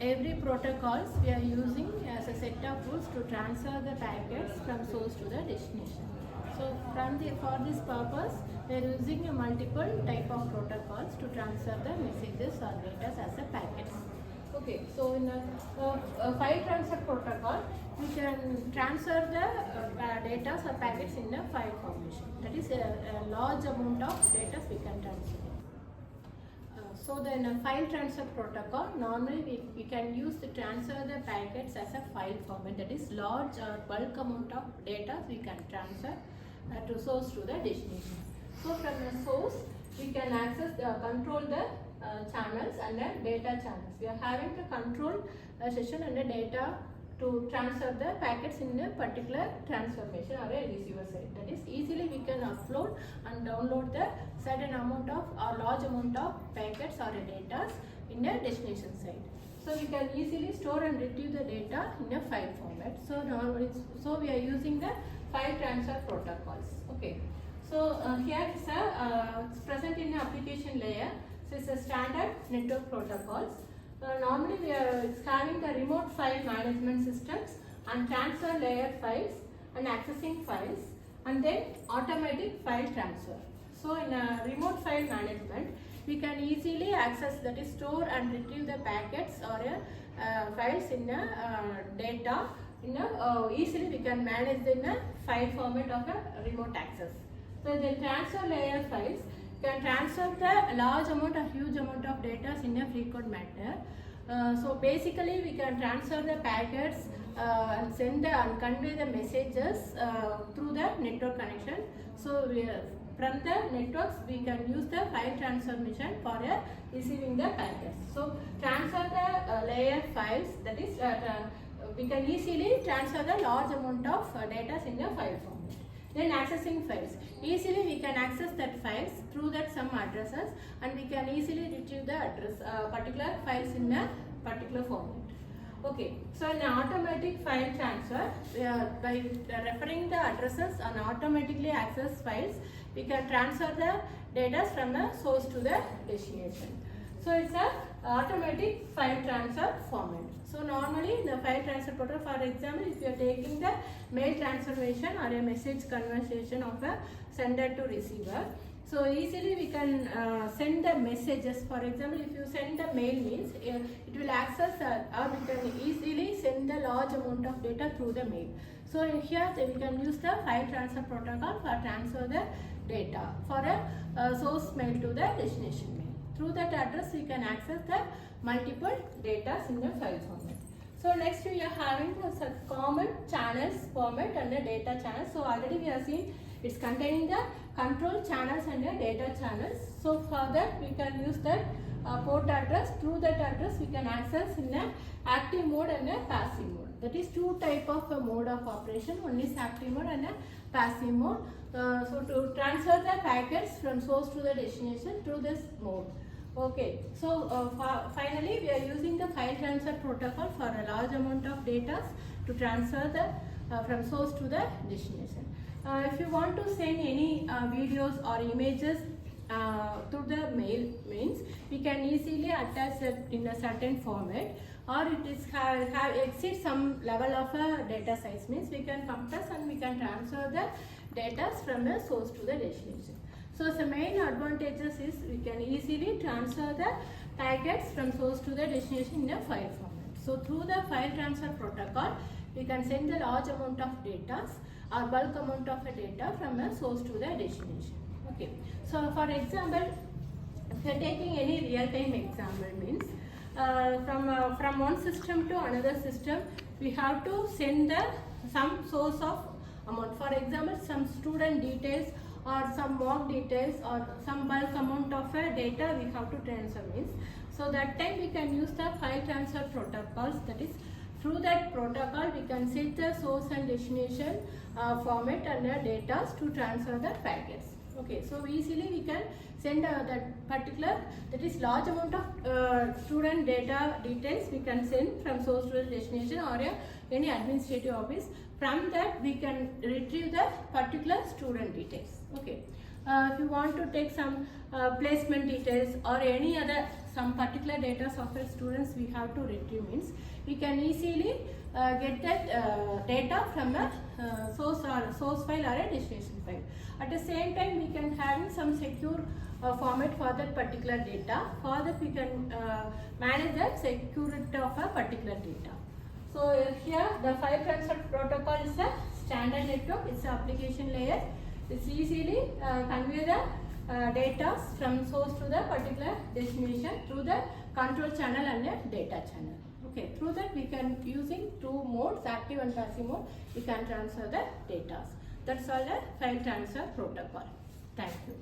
every protocols we are using as a set of rules to transfer the packets from source to the destination. So for this purpose, we are using a multiple type of protocols to transfer the messages or data as a packets. Okay, so in a file transfer protocol, we can transfer the data or packets in a file formation. That is a large amount of data we can transfer. So then a file transfer protocol, normally we can use to transfer the packets as a file format, that is large or bulk amount of data we can transfer to source to the destination. So from the source we can access control the channels and the data channels. We are having the control session and the data to transfer the packets in a particular transformation or a receiver side. That is, easily we can upload and download the certain amount of or large amount of packets or data in a destination side. So we can easily store and retrieve the data in a file format. So we are using the file transfer protocols. Okay. So here is it's present in the application layer. So it's a standard network protocols. Normally it's having the remote file management systems and transfer layer files and accessing files and then automatic file transfer. So in a remote file management, we can easily access, that is, store and retrieve the packets or files in data. Easily we can manage in a file format of a remote access. So the transfer layer files can transfer the large amount or huge amount of data in a frequent manner. So basically we can transfer the packets and send and convey the messages through the network connection. So from the networks we can use the file transformation for receiving the packets. So transfer the layer files, that is we can easily transfer the large amount of data in a file format. Then accessing files. Easily we can access that files through that some addresses and we can easily retrieve the address particular files in a particular format. Okay, so in automatic file transfer, by referring the addresses and automatically access files, we can transfer the data from the source to the destination. So it's a automatic file transfer format. So normally in the file transfer protocol, for example, if you are taking the mail transformation or a message conversation of a sender to receiver, so easily we can send the messages. For example, if you send the mail means it will access or we can easily send the large amount of data through the mail. So here we can use the file transfer protocol for transfer the data for a source mail to the destination mail. Through that address we can access the multiple data in the file format. So next we are having the common channels format and the data channels. So already we have seen it's containing the control channels and the data channels. So for that we can use that port address. Through that address we can access in a active mode and a passive mode. That is two type of mode of operation. One is active mode and a passive mode. So to transfer the packets from source to the destination through this mode. Okay, so finally we are using the file transfer protocol for a large amount of data to transfer the from source to the destination. If you want to send any videos or images through the mail means we can easily attach it in a certain format, or it is exceed some level of data size means we can compress and we can transfer the data from the source to the destination. So the main advantages is we can easily transfer the packets from source to the destination in a file format. So through the file transfer protocol, we can send the large amount of data or bulk amount of data from a source to the destination. Okay. So for example, if you are taking any real-time example means from one system to another system, we have to send some source of amount. For example, some student details or some mock details or some bulk amount of data we have to transfer means. So that time we can use the file transfer protocols, that is through that protocol we can set the source and destination format and data to transfer the packets. Okay, so easily we can send that particular, that is large amount of student data details we can send from source to the destination or any administrative office. From that we can retrieve the particular student details. Okay. If you want to take some placement details or any other some particular data software students we have to retrieve means we can easily get that data from a source file or a destination file. At the same time, we can have some secure format for that particular data. For that, we can manage the security of a particular data. So here the file transfer protocol is a standard network. It's an application layer. It's easily convey the data from source to the particular destination through the control channel and a data channel. Okay, through that we can using two modes, active and passive mode, we can transfer the data. That's all the file transfer protocol. Thank you.